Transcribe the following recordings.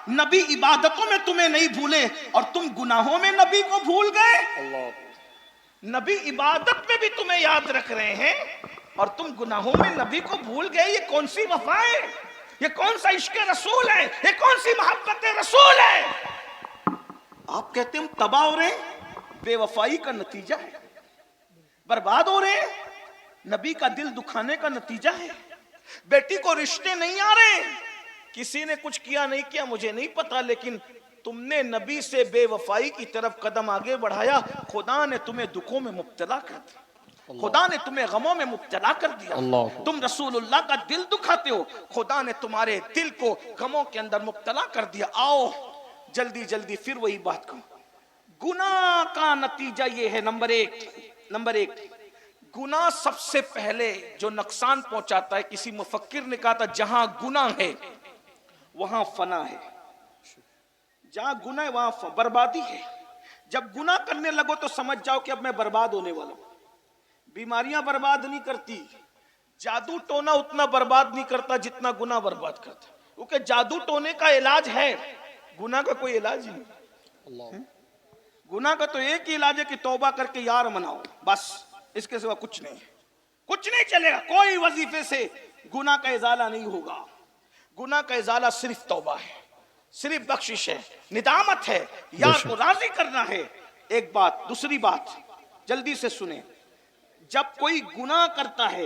نبی عبادتوں میں تمہیں نہیں بھولے اور تم گناہوں میں نبی کو بھول گئے. نبی عبادت میں بھی تمہیں یاد رکھ رہے ہیں اور تم گناہوں میں نبی کو بھول گئے. یہ کون سی وفا ہے؟ یہ کون سا عشق رسول ہے؟ یہ کون سی محبت رسول ہے؟ آپ کہتے ہیں ہم تباہ ہو رہے ہیں، بے وفائی کا نتیجہ ہے. برباد ہو رہے ہیں، نبی کا دل دکھانے کا نتیجہ ہے. بیٹی کو رشتے نہیں آ رہے، کسی نے کچھ کیا نہیں کیا مجھے نہیں پتا، لیکن تم نے نبی سے بے وفائی کی طرف قدم آگے بڑھایا. خدا نے تمہیں دکھوں میں مبتلا کر دیا، خدا نے تمہیں غموں میں مبتلا کر دیا. تم رسول اللہ کا دل دکھاتے ہو، خدا نے تمہارے دل کو غموں کے اندر مبتلا کر دیا. آؤ جلدی جلدی پھر وہی بات کرو. گناہ کا نتیجہ یہ ہے. نمبر ایک گناہ سب سے پہلے جو نقصان پہنچاتا ہے، کسی مفکر نے کہا تھا جہاں گناہ ہے وہاں فنا ہے. جہاں گناہ ہے وہاں بربادی ہے. جب گناہ کرنے لگو تو سمجھ جاؤ کہ اب میں برباد ہونے والا ہوں. بیماریاں برباد نہیں کرتی، جادو ٹونا اتنا برباد نہیں کرتا جتنا گناہ برباد کرتا. کیونکہ جادو ٹونے کا علاج ہے، گناہ کا کوئی علاج نہیں. گناہ کا تو ایک ہی علاج ہے کہ توبہ کر کے یار مناؤ، بس اس کے سوا کچھ نہیں، کچھ نہیں چلے گا. کوئی وظیفے سے گناہ کا ازالہ نہیں ہوگا. گناہ کا ازالہ صرف توبہ ہے، صرف بخشش ہے، ندامت ہے، یار کو راضی کرنا ہے. ایک بات. دوسری بات جلدی سے سنیں، جب کوئی گناہ کرتا ہے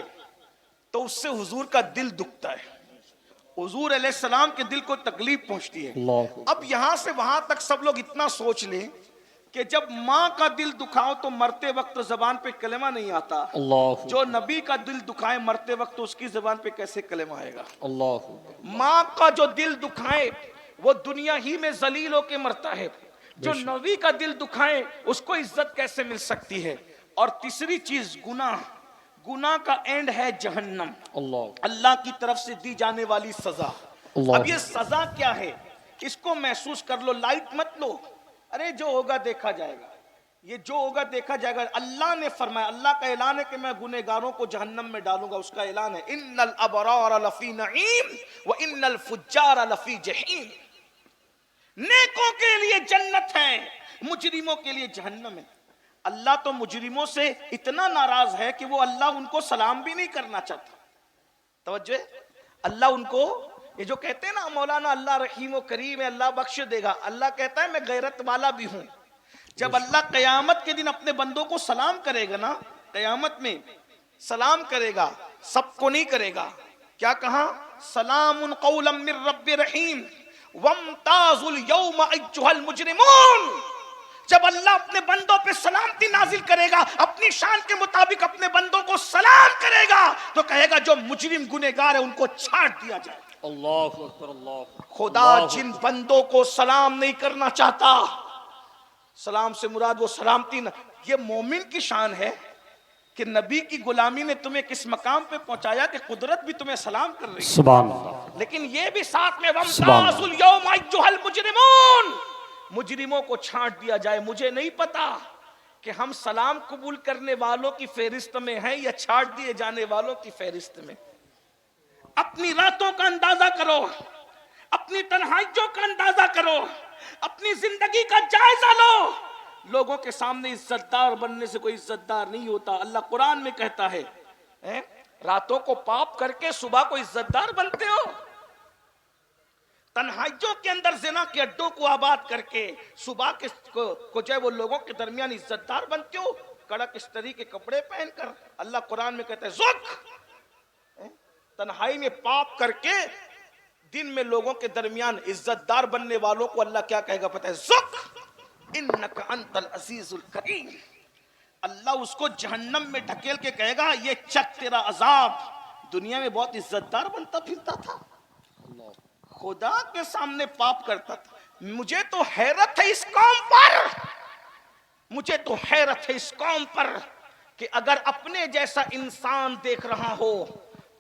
تو اس سے حضور کا دل دکھتا ہے، حضور علیہ السلام کے دل کو تکلیف پہنچتی ہے. اب یہاں سے وہاں تک سب لوگ اتنا سوچ لیں کہ جب ماں کا دل دکھاؤ تو مرتے وقت زبان پہ کلمہ نہیں آتا، جو نبی کا دل دکھائے مرتے وقت تو اس کی زبان پہ کیسے کلمہ آئے گا؟ ماں کا جو دل دکھائے وہ دنیا ہی میں ذلیل ہو کے مرتا ہے، جو نبی کا دل دکھائے اس کو عزت کیسے مل سکتی ہے؟ اور تیسری چیز گناہ کا اینڈ ہے جہنم، اللہ کی طرف سے دی جانے والی سزا. اب یہ سزا کیا ہے اس کو محسوس کر لو، لائٹ مت لو. ارے جو ہوگا دیکھا جائے گا، یہ جو ہوگا دیکھا جائے گا. اللہ نے فرمایا، اللہ کا اعلان ہے کہ میں گنہگاروں کو جہنم میں ڈالوں گا. اس کا اعلان ہے ان الابرار لفی نعیم وان الفجار لفی جحیم. نیکوں کے لیے جنت ہے، مجرموں کے لیے جہنم ہے. اللہ تو مجرموں سے اتنا ناراض ہے کہ وہ اللہ ان کو سلام بھی نہیں کرنا چاہتا. توجہ، اللہ ان کو، یہ جو کہتے ہیں نا مولانا اللہ رحیم و کریم ہے، اللہ بخش دے گا، اللہ کہتا ہے میں غیرت والا بھی ہوں. جب اللہ قیامت کے دن اپنے بندوں کو سلام کرے گا نا، قیامت میں سلام کرے گا، سب کو نہیں کرے گا. کیا کہا؟ سلام قولا من رب رحیم وامتاز اليوم ایھا المجرمون. جب اللہ اپنے بندوں پہ سلامتی نازل کرے گا، اپنی شان کے مطابق اپنے بندوں کو سلام کرے گا، تو کہے گا جو مجرم گنہگار ہے ان کو چھانٹ دیا جائے. اللہ اکبر. اللہ. خدا جن بندوں کو سلام نہیں کرنا چاہتا، سلام سے مراد وہ سلامتی نہ، یہ مومن کی شان ہے کہ نبی کی غلامی نے تمہیں کس مقام پہ پہنچایا کہ قدرت بھی تمہیں سلام کر رہی ہے. سبحان اللہ. لیکن یہ بھی ساتھ میں وَامْتَازُ الْيَوْمَ أَيُّهَا الْمُجْرِمُونَ، مجرموں کو چھانٹ دیا جائے. مجھے نہیں پتا کہ ہم سلام قبول کرنے والوں کی فہرست میں ہیں یا چھانٹ دیے جانے والوں کی فہرست میں. اپنی راتوں کا اندازہ کرو، اپنی تنہائیوں کا اندازہ کرو، اپنی زندگی کا جائزہ لو. لوگوں کے سامنے عزت دار بننے سے کوئی عزت دار نہیں ہوتا. اللہ قرآن میں کہتا ہے راتوں کو پاپ کر کے صبح کو عزت دار بنتے ہو. تنہائیوں کے اندر زنا کے اڈوں کو آباد کر کے صبح کو جو ہے وہ لوگوں کے درمیان عزت دار بنتے ہو، کڑک استری کے کپڑے پہن کر. اللہ قرآن میں کہتا ہے زک، تنہائی میں پاپ کر کے دن میں لوگوں کے درمیان عزت دار بننے والوں کو اللہ کیا کہے گا پتہ ہے؟ زک انک انت العزیز الکریم. اللہ اس کو جہنم میں ڈھکیل کے کہے گا یہ چک تیرا عذاب. دنیا میں بہت عزت دار بنتا پھرتا تھا، خدا کے سامنے پاپ کرتا تھا. مجھے تو حیرت ہے اس قوم پر، مجھے تو حیرت ہے اس قوم پر کہ اگر اپنے جیسا انسان دیکھ رہا ہو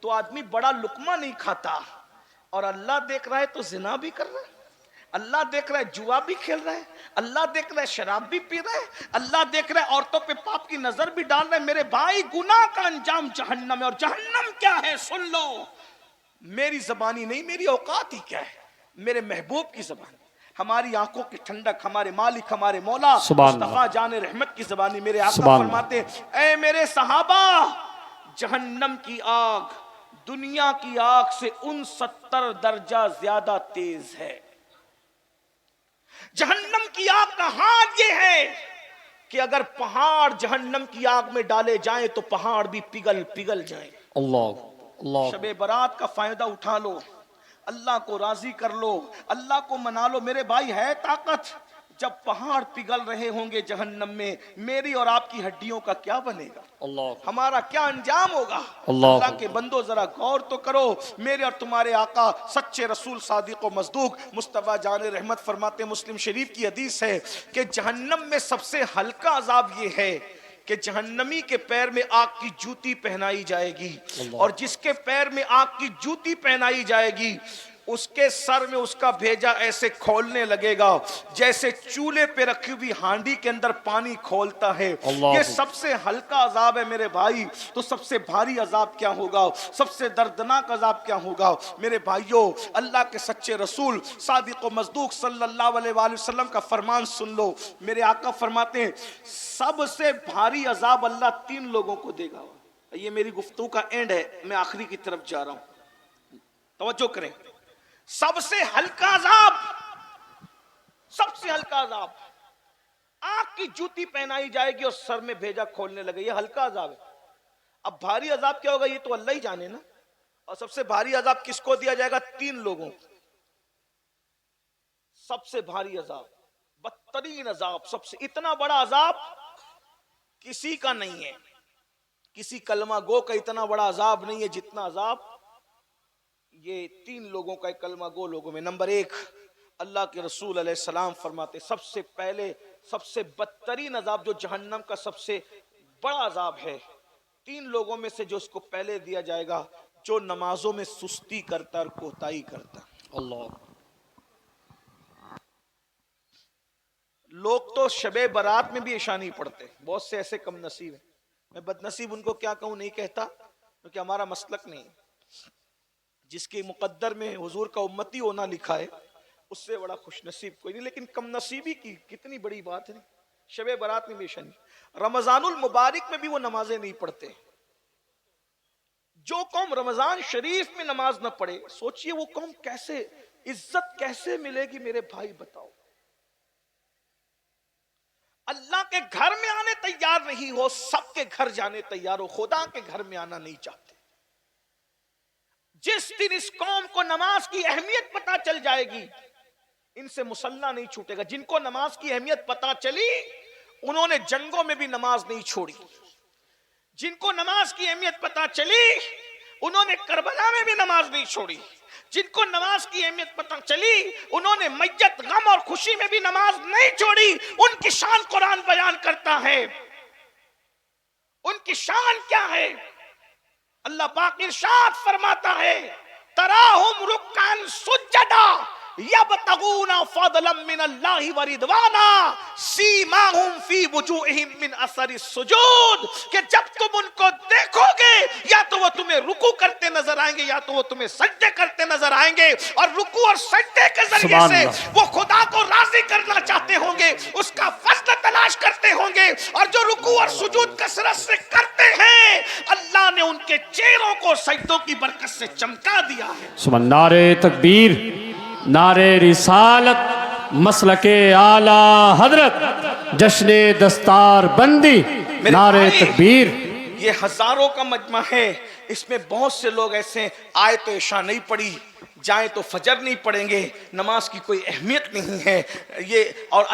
تو آدمی بڑا لقمہ نہیں کھاتا، اور اللہ دیکھ رہا ہے تو زنا بھی کر رہا ہے، اللہ دیکھ رہا ہے جوا بھی کھیل رہا ہے، اللہ دیکھ رہا ہے شراب بھی پی رہا ہے، اللہ دیکھ رہا ہے عورتوں پہ پاپ کی نظر بھی ڈال رہا ہے. میرے بھائی گناہ کا انجام جہنم ہے. اور جہنم کیا ہے سن لو، میری زبانی نہیں، میری اوقات ہی کیا ہے. میرے محبوب کی زبانی، ہماری آنکھوں کی ٹھنڈک، ہمارے مالک، ہمارے مولا مصطفیٰ جان رحمت کی زبانی میرے آقا فرماتے ہیں اے میرے صحابہ، جہنم کی آگ دنیا کی آگ سے 69 درجہ زیادہ تیز ہے۔ جہنم کی آگ کا حال یہ ہے کہ اگر پہاڑ جہنم کی آگ میں ڈالے جائیں تو پہاڑ بھی پگھل جائیں۔ اللہ شب برات کا فائدہ اٹھا لو، اللہ کو راضی کر لو، اللہ کو منا لو۔ میرے بھائی ہے طاقت، جب پہاڑ پگھل رہے ہوں گے جہنم میں، میری اور آپ کی ہڈیوں کا کیا بنے گا؟ ہمارا کیا انجام ہوگا؟ اللہ کے بندو ذرا غور تو کرو۔ میرے اور تمہارے آقا سچے رسول صادق و مصدوق مصطفیٰ جان رحمت فرماتے، مسلم شریف کی حدیث ہے کہ جہنم میں سب سے ہلکا عذاب یہ ہے کہ جہنمی کے پیر میں آگ کی جوتی پہنائی جائے گی، اور جس کے پیر میں آگ کی جوتی پہنائی جائے گی اس کے سر میں اس کا بھیجا ایسے کھولنے لگے گا جیسے چولہے پہ رکھی ہوئی ہانڈی کے اندر پانی کھولتا ہے۔ یہ سب سے ہلکا عذاب ہے میرے بھائی، تو سب سے بھاری عذاب کیا ہوگا؟ سب سے دردناک عذاب کیا ہوگا؟ میرے بھائیوں، اللہ کے سچے رسول صادق و مصدوق صلی اللہ علیہ وآلہ وسلم کا فرمان سن لو۔ میرے آقا فرماتے ہیں سب سے بھاری عذاب اللہ 3 لوگوں کو دے گا۔ یہ میری گفتگو کا اینڈ ہے، میں آخری کی طرف جا رہا ہوں، توجہ کریں۔ سب سے ہلکا عذاب، سب سے ہلکا عذاب، آگ کی جوتی پہنائی جائے گی اور سر میں بھیجا کھولنے لگے، یہ ہلکا عذاب ہے۔ اب بھاری عذاب کیا ہوگا یہ تو اللہ ہی جانے نا۔ اور سب سے بھاری عذاب کس کو دیا جائے گا؟ 3 لوگوں کو۔ سب سے بھاری عذاب، بدترین عذاب، سب سے اتنا بڑا عذاب کسی کا نہیں ہے، کسی کلمہ گو کا اتنا بڑا عذاب نہیں ہے جتنا عذاب یہ 3 لوگوں کا، کلمہ گو لوگوں میں۔ نمبر 1، اللہ کے رسول علیہ السلام فرماتے سب سے پہلے سب سے بدترین عذاب جو جہنم کا سب سے بڑا عذاب ہے، 3 لوگوں میں سے جو اس کو پہلے دیا جائے گا، جو نمازوں میں سستی کرتا اور کوتاہی کرتا۔ اللہ، لوگ تو شب برات میں بھی عشاء نہیں پڑھتے، بہت سے ایسے کم نصیب ہیں۔ میں بد نصیب ان کو کیا کہوں نہیں کہتا، کیونکہ ہمارا مسلک نہیں ہے۔ جس کے مقدر میں حضور کا امتی ہونا لکھا ہے اس سے بڑا خوش نصیب کوئی نہیں، لیکن کم نصیبی کی کتنی بڑی بات ہے۔ شب برات میں بھی عشاء نہیں، رمضان المبارک میں بھی وہ نمازیں نہیں پڑھتے۔ جو قوم رمضان شریف میں نماز نہ پڑھے، سوچئے وہ قوم کیسے عزت کیسے ملے گی؟ میرے بھائی بتاؤ، اللہ کے گھر میں آنے تیار نہیں ہو، سب کے گھر جانے تیار ہو، خدا کے گھر میں آنا نہیں چاہتے۔ جس دن اس قوم کو نماز کی اہمیت پتا چل جائے گی، ان سے مسلح نہیں چھوٹے گا۔ جن کو نماز کی اہمیت پتا چلی انہوں نے جنگوں میں بھی نماز نہیں چھوڑی، جن کو نماز کی اہمیت پتا چلی انہوں نے کربلا میں بھی نماز نہیں چھوڑی، جن کو نماز کی اہمیت پتا چلی انہوں نے میت غم اور خوشی میں بھی نماز نہیں چھوڑی۔ ان کی شان قرآن بیان کرتا ہے، ان کی شان کیا ہے؟ اللہ پاک ارشاد فرماتا ہے تراہم رکعن سجدا یبتغون فضلا من اللہ ورضوانا سیماہم فی وجوہہم من اثر السجود، کہ جب تم ان کو دیکھو گے یا تو وہ تمہیں رکوع کرتے نظر آئیں گے یا تو وہ تمہیں سجدے کرتے نظر آئیں گے، اور رکوع اور سجدے کے ذریعے سے وہ خدا کو راضی کرنا چاہتے ہوں گے، اس کا فضل تلاش کرتے ہوں گے، اور جو رکوع اور سجود کثرت سے کرتے ہیں اللہ نے ان کے چہروں کو سجدوں کی برکت سے چمکا دیا ہے۔ سبحان، نعرہ تکبیر، نعرہ رسالت، مسلک اعلیٰ حضرت، جشن دستار بندی، نعرہ تکبیر۔ یہ ہزاروں کا مجمع ہے، اس میں بہت سے لوگ ایسے ہیں آئے تو عشاء نہیں پڑھی، جائیں تو فجر نہیں پڑھیں گے، نماز کی کوئی اہمیت نہیں ہے یہ، اور